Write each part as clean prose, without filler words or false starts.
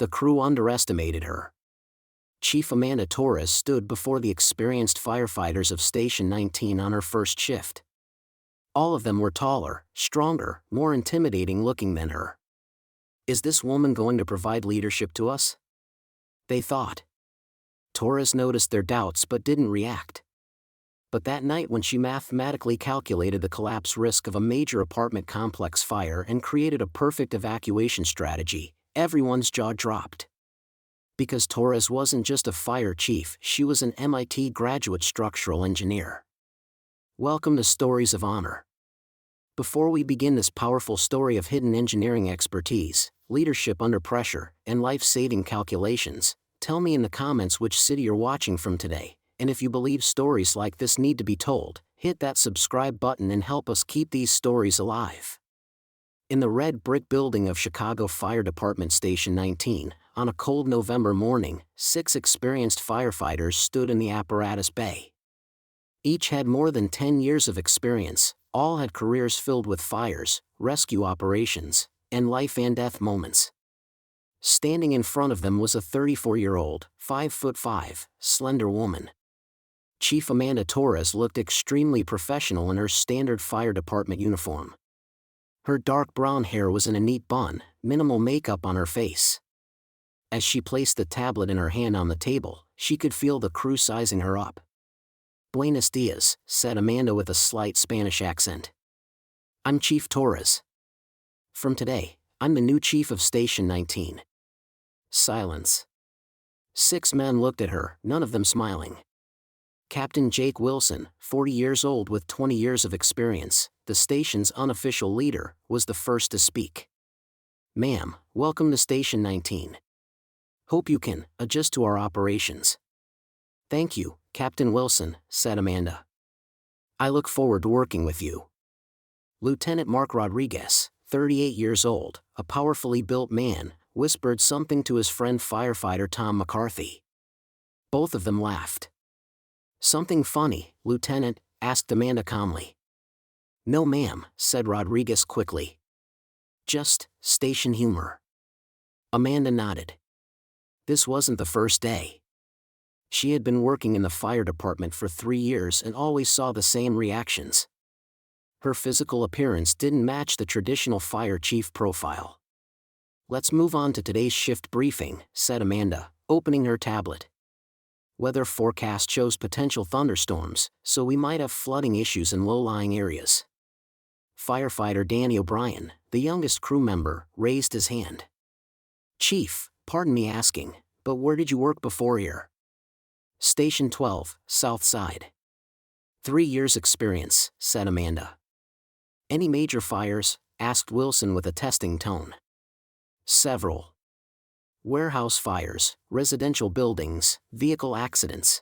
The crew underestimated her. Chief Amanda Torres stood before the experienced firefighters of Station 19 on her first shift. All of them were taller, stronger, more intimidating looking than her. Is this woman going to provide leadership to us? They thought. Torres noticed their doubts but didn't react. But that night, when she mathematically calculated the collapse risk of a major apartment complex fire and created a perfect evacuation strategy, everyone's jaw dropped. Because Torres wasn't just a fire chief, she was an MIT graduate structural engineer. Welcome to Stories of Honor. Before we begin this powerful story of hidden engineering expertise, leadership under pressure, and life-saving calculations, tell me in the comments which city you're watching from today, and if you believe stories like this need to be told, hit that subscribe button and help us keep these stories alive. In the red brick building of Chicago Fire Department Station 19, on a cold November morning, 6 experienced firefighters stood in the apparatus bay. Each had more than 10 years of experience, all had careers filled with fires, rescue operations, and life-and-death moments. Standing in front of them was a 34-year-old, 5'5", slender woman. Chief Amanda Torres looked extremely professional in her standard fire department uniform. Her dark brown hair was in a neat bun, minimal makeup on her face. As she placed the tablet in her hand on the table, she could feel the crew sizing her up. "Buenos dias," said Amanda with a slight Spanish accent. "I'm Chief Torres. From today, I'm the new chief of Station 19. Silence. 6 men looked at her, none of them smiling. Captain Jake Wilson, 40 years old with 20 years of experience, the station's unofficial leader, was the first to speak. "Ma'am, welcome to Station 19. Hope you can adjust to our operations." "Thank you, Captain Wilson," said Amanda. "I look forward to working with you." Lieutenant Mark Rodriguez, 38 years old, a powerfully built man, whispered something to his friend firefighter Tom McCarthy. Both of them laughed. "Something funny, Lieutenant?" asked Amanda calmly. "No ma'am," said Rodriguez quickly. "Just station humor." Amanda nodded. This wasn't the first day. She had been working in the fire department for 3 years and always saw the same reactions. Her physical appearance didn't match the traditional fire chief profile. "Let's move on to today's shift briefing," said Amanda, opening her tablet. "Weather forecast shows potential thunderstorms, so we might have flooding issues in low-lying areas." Firefighter Danny O'Brien, the youngest crew member, raised his hand. "Chief, pardon me asking, but where did you work before here?" "Station 12, South Side." 3 years experience, said Amanda. "Any major fires?" asked Wilson with a testing tone. "Several. Warehouse fires, residential buildings, vehicle accidents."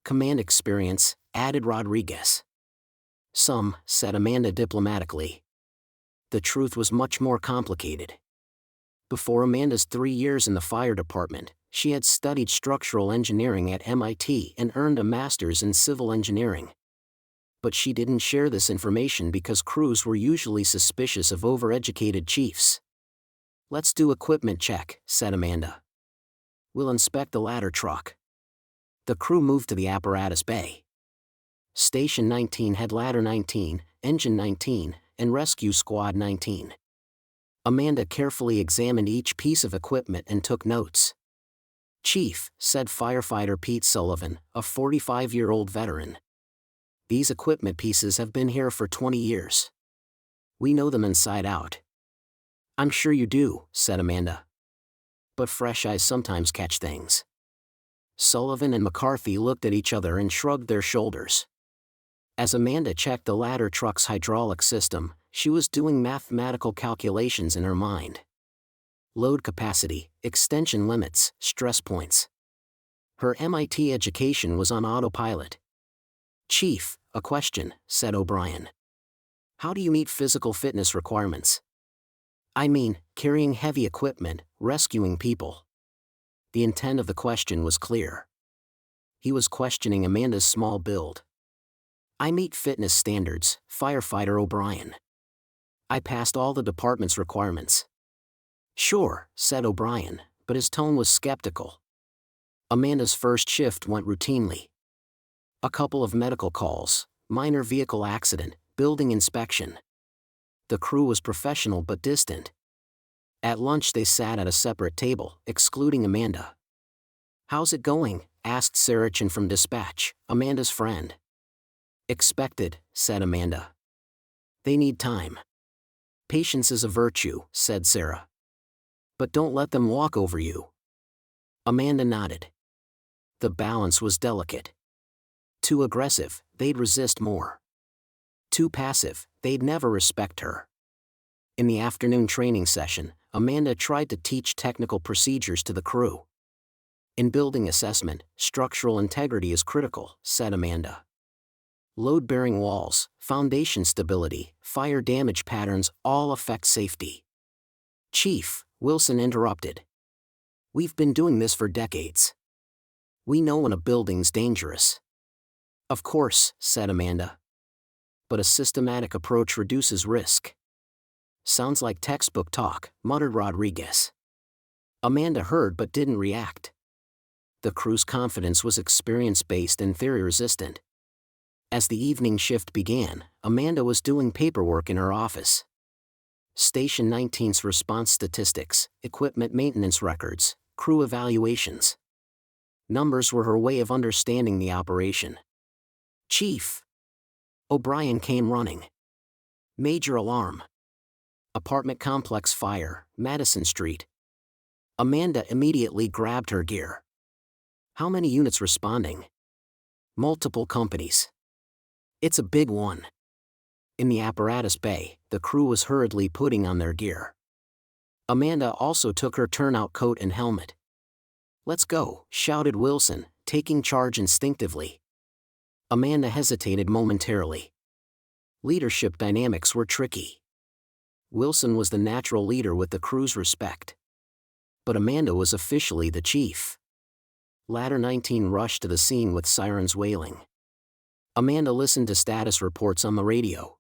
"Command experience," added Rodriguez. "Some," said Amanda diplomatically. The truth was much more complicated. Before Amanda's 3 years in the fire department, she had studied structural engineering at MIT and earned a master's in civil engineering. But she didn't share this information because crews were usually suspicious of overeducated chiefs. "Let's do equipment check," said Amanda. "We'll inspect the ladder truck." The crew moved to the apparatus bay. Station 19 had Ladder 19, Engine 19, and Rescue Squad 19. Amanda carefully examined each piece of equipment and took notes. "Chief," said firefighter Pete Sullivan, a 45-year-old veteran. "These equipment pieces have been here for 20 years. We know them inside out." "I'm sure you do," said Amanda. "But fresh eyes sometimes catch things." Sullivan and McCarthy looked at each other and shrugged their shoulders. As Amanda checked the ladder truck's hydraulic system, she was doing mathematical calculations in her mind. Load capacity, extension limits, stress points. Her MIT education was on autopilot. "Chief, a question," said O'Brien. "How do you meet physical fitness requirements?" "I mean, carrying heavy equipment, rescuing people." The intent of the question was clear. He was questioning Amanda's small build. "I meet fitness standards, firefighter O'Brien. I passed all the department's requirements." "Sure," said O'Brien, but his tone was skeptical. Amanda's first shift went routinely. A couple of medical calls, minor vehicle accident, building inspection. The crew was professional but distant. At lunch they sat at a separate table, excluding Amanda. "How's it going?" asked Sarachan from dispatch, Amanda's friend. "Expected," said Amanda. "They need time." "Patience is a virtue," said Sarah. "But don't let them walk over you." Amanda nodded. The balance was delicate. Too aggressive, they'd resist more. Too passive, they'd never respect her. In the afternoon training session, Amanda tried to teach technical procedures to the crew. "In building assessment, structural integrity is critical," said Amanda. "Load-bearing walls, foundation stability, fire damage patterns all affect safety." "Chief," Wilson interrupted. "We've been doing this for decades. We know when a building's dangerous." "Of course," said Amanda. "But a systematic approach reduces risk." "Sounds like textbook talk," muttered Rodriguez. Amanda heard but didn't react. The crew's confidence was experience-based and theory-resistant. As the evening shift began, Amanda was doing paperwork in her office. Station 19's response statistics, equipment maintenance records, crew evaluations. Numbers were her way of understanding the operation. "Chief!" O'Brien came running. "Major alarm. Apartment complex fire, Madison Street." Amanda immediately grabbed her gear. "How many units responding?" "Multiple companies." "It's a big one." In the apparatus bay, the crew was hurriedly putting on their gear. Amanda also took her turnout coat and helmet. "Let's go," shouted Wilson, taking charge instinctively. Amanda hesitated momentarily. Leadership dynamics were tricky. Wilson was the natural leader with the crew's respect. But Amanda was officially the chief. Ladder 19 rushed to the scene with sirens wailing. Amanda listened to status reports on the radio.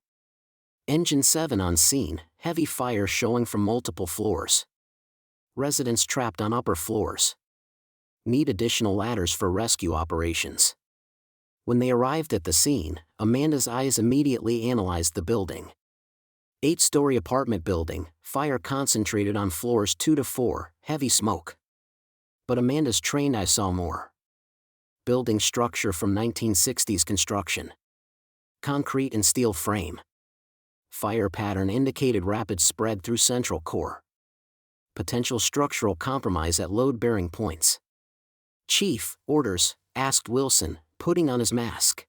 Engine 7 on scene, heavy fire showing from multiple floors. Residents trapped on upper floors. Need additional ladders for rescue operations. When they arrived at the scene, Amanda's eyes immediately analyzed the building. 8-story apartment building, fire concentrated on floors 2 to 4, heavy smoke. But Amanda's trained eye saw more. Building structure from 1960s construction. Concrete and steel frame. Fire pattern indicated rapid spread through central core. Potential structural compromise at load-bearing points. "Chief, orders?" asked Wilson, putting on his mask.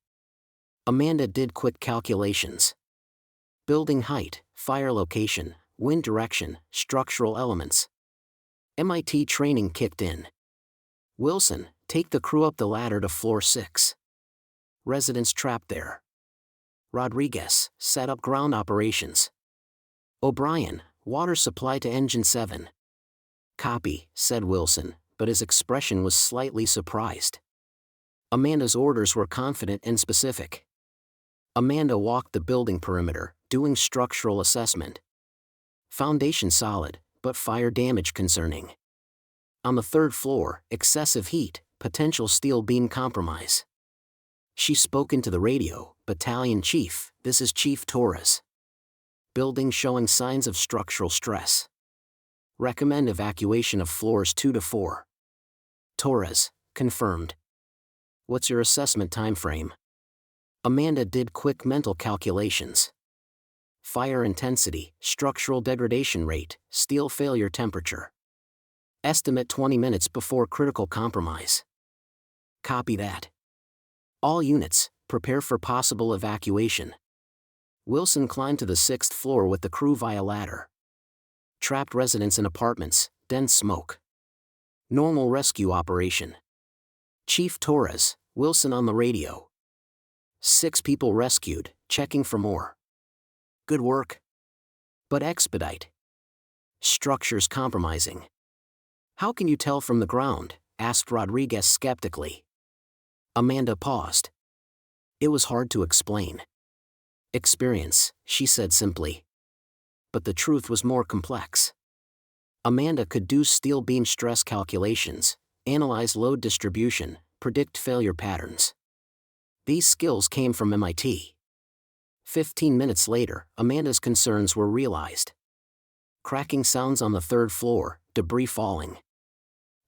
Amanda did quick calculations. Building height, fire location, wind direction, structural elements. MIT training kicked in. "Wilson, take the crew up the ladder to floor 6. Residents trapped there." Rodriguez, set up ground operations. "O'Brien, water supply to engine 7. "Copy," said Wilson, but his expression was slightly surprised. Amanda's orders were confident and specific. Amanda walked the building perimeter, doing structural assessment. Foundation solid, but fire damage concerning. On the 3rd floor, excessive heat, potential steel beam compromise. She spoke into the radio, "Battalion Chief, this is Chief Torres. Building showing signs of structural stress. Recommend evacuation of floors 2 to 4. "Torres, confirmed. What's your assessment time frame?" Amanda did quick mental calculations. Fire intensity, structural degradation rate, steel failure temperature. Estimate 20 minutes before critical compromise. "Copy that. All units, prepare for possible evacuation." Wilson climbed to the 6th floor with the crew via ladder. Trapped residents in apartments, dense smoke. Normal rescue operation. "Chief Torres, Wilson on the radio. 6 people rescued, checking for more. Good work. But expedite. Structures compromising." "How can you tell from the ground?" asked Rodriguez skeptically. Amanda paused. It was hard to explain. "Experience," she said simply. But the truth was more complex. Amanda could do steel beam stress calculations, analyze load distribution, predict failure patterns. These skills came from MIT. 15 minutes later, Amanda's concerns were realized. Cracking sounds on the third floor, debris falling.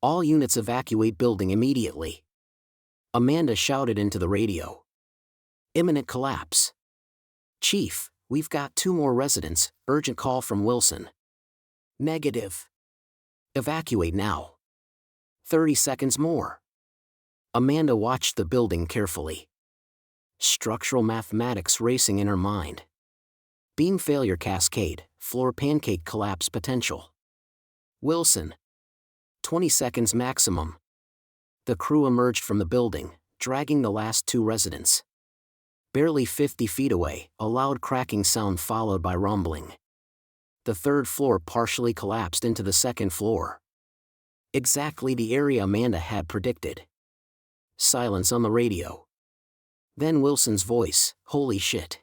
All units evacuate building immediately. Amanda shouted into the radio. Imminent collapse. Chief, we've got 2 more residents, urgent call from Wilson. Negative. Evacuate now. 30 seconds more. Amanda watched the building carefully. Structural mathematics racing in her mind. Beam failure cascade, floor pancake collapse potential. Wilson. 20 seconds maximum. The crew emerged from the building, dragging the last 2 residents. Barely 50 feet away, a loud cracking sound followed by rumbling. The third floor partially collapsed into the second floor. Exactly the area Amanda had predicted. Silence on the radio. Then Wilson's voice, "Holy shit.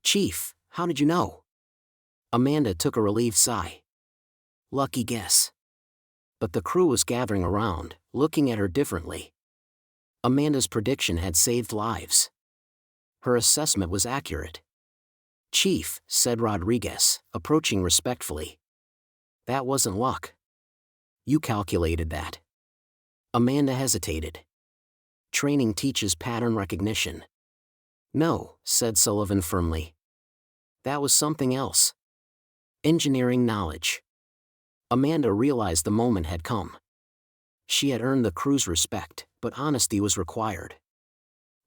Chief, how did you know?" Amanda took a relieved sigh. Lucky guess. But the crew was gathering around, looking at her differently. Amanda's prediction had saved lives. Her assessment was accurate. "Chief," said Rodriguez, approaching respectfully. "That wasn't luck. You calculated that." Amanda hesitated. "Training teaches pattern recognition." "No," said Sullivan firmly. "That was something else. Engineering knowledge." Amanda realized the moment had come. She had earned the crew's respect, but honesty was required.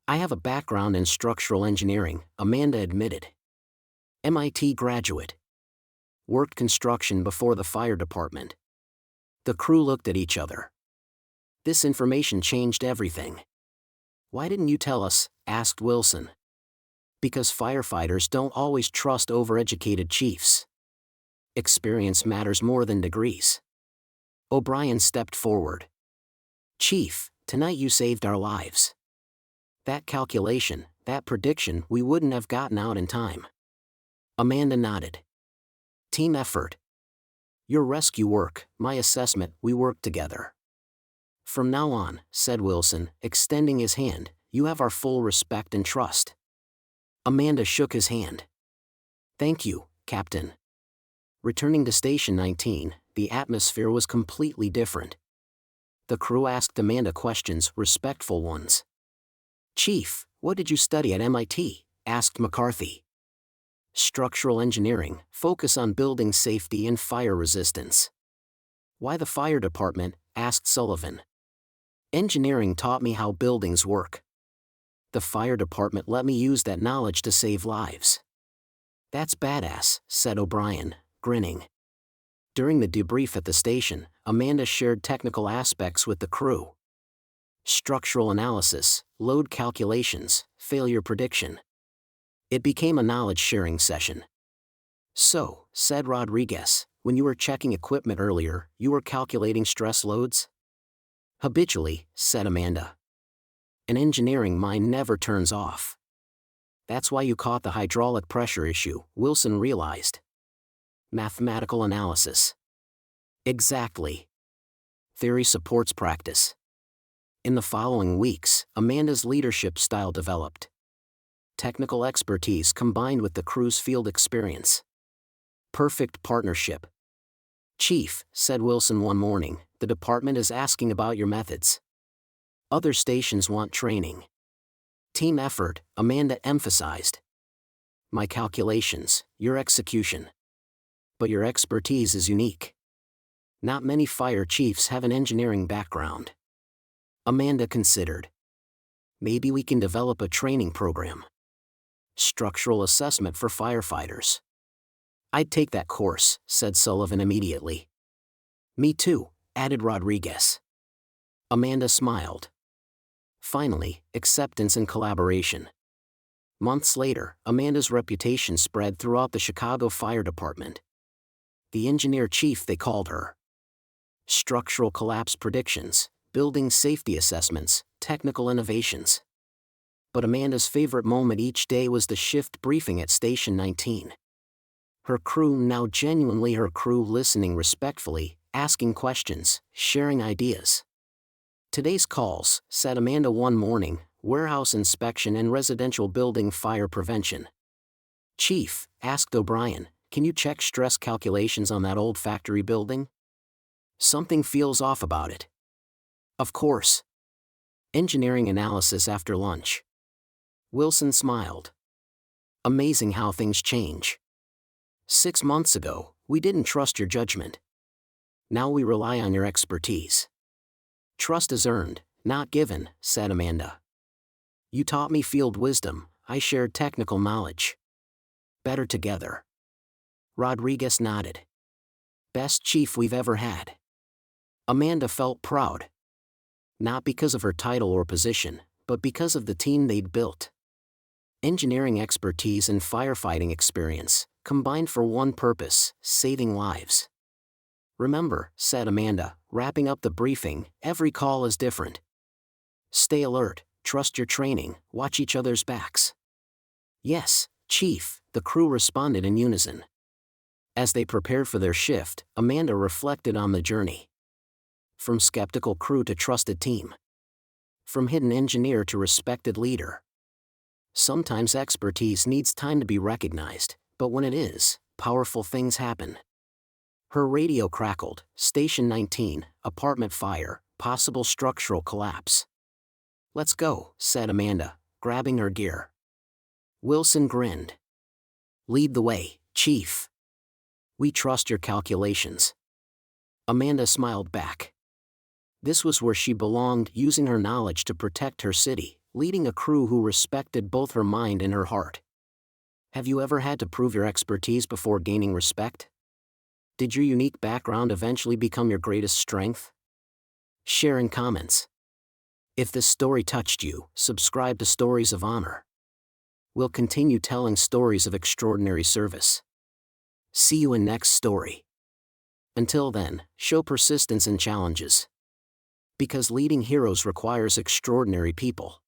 "I have a background in structural engineering," Amanda admitted. "MIT graduate. Worked construction before the fire department." The crew looked at each other. This information changed everything. "Why didn't you tell us?" asked Wilson. "Because firefighters don't always trust overeducated chiefs. Experience matters more than degrees." O'Brien stepped forward. "Chief, tonight you saved our lives. That calculation, that prediction, we wouldn't have gotten out in time." Amanda nodded. "Team effort. Your rescue work, my assessment, we worked together." "From now on," said Wilson, extending his hand, "you have our full respect and trust." Amanda shook his hand. "Thank you, Captain." Returning to Station 19, the atmosphere was completely different. The crew asked Amanda questions, respectful ones. "Chief, what did you study at MIT?" asked McCarthy. "Structural engineering, focus on building safety and fire resistance." "Why the fire department?" asked Sullivan. "Engineering taught me how buildings work. The fire department let me use that knowledge to save lives." "That's badass," said O'Brien, grinning. During the debrief at the station, Amanda shared technical aspects with the crew. Structural analysis, load calculations, failure prediction. It became a knowledge-sharing session. "So," said Rodriguez, "when you were checking equipment earlier, you were calculating stress loads?" "Habitually," said Amanda. "An engineering mind never turns off." "That's why you caught the hydraulic pressure issue," Wilson realized. "Mathematical analysis." "Exactly. Theory supports practice." In the following weeks, Amanda's leadership style developed. Technical expertise combined with the crew's field experience. Perfect partnership. "Chief," said Wilson one morning, "the department is asking about your methods. Other stations want training." "Team effort," Amanda emphasized. "My calculations, your execution. But your expertise is unique. Not many fire chiefs have an engineering background." Amanda considered. "Maybe we can develop a training program. Structural assessment for firefighters." "I'd take that course," said Sullivan immediately. "Me too," added Rodriguez. Amanda smiled. Finally, acceptance and collaboration. Months later, Amanda's reputation spread throughout the Chicago Fire Department. The engineer chief, they called her. Structural collapse predictions, building safety assessments, technical innovations. But Amanda's favorite moment each day was the shift briefing at Station 19. Her crew, now genuinely her crew, listening respectfully, asking questions, sharing ideas. "Today's calls," said Amanda one morning, "warehouse inspection and residential building fire prevention." "Chief," asked O'Brien, "can you check stress calculations on that old factory building? Something feels off about it." "Of course. Engineering analysis after lunch." Wilson smiled. "Amazing how things change. 6 months ago, we didn't trust your judgment. Now we rely on your expertise." "Trust is earned, not given," said Amanda. "You taught me field wisdom, I shared technical knowledge. Better together." Rodriguez nodded. "Best chief we've ever had." Amanda felt proud. Not because of her title or position, but because of the team they'd built. Engineering expertise and firefighting experience, combined for one purpose: saving lives. "Remember," said Amanda, wrapping up the briefing, "every call is different. Stay alert, trust your training, watch each other's backs." "Yes, Chief," the crew responded in unison. As they prepared for their shift, Amanda reflected on the journey. From skeptical crew to trusted team. From hidden engineer to respected leader. Sometimes expertise needs time to be recognized, but when it is, powerful things happen. Her radio crackled, "Station 19, apartment fire, possible structural collapse." "Let's go," said Amanda, grabbing her gear. Wilson grinned. "Lead the way, Chief. We trust your calculations." Amanda smiled back. This was where she belonged, using her knowledge to protect her city, leading a crew who respected both her mind and her heart. Have you ever had to prove your expertise before gaining respect? Did your unique background eventually become your greatest strength? Share in comments. If this story touched you, subscribe to Stories of Honor. We'll continue telling stories of extraordinary service. See you in next story. Until then, show persistence in challenges. Because leading heroes requires extraordinary people.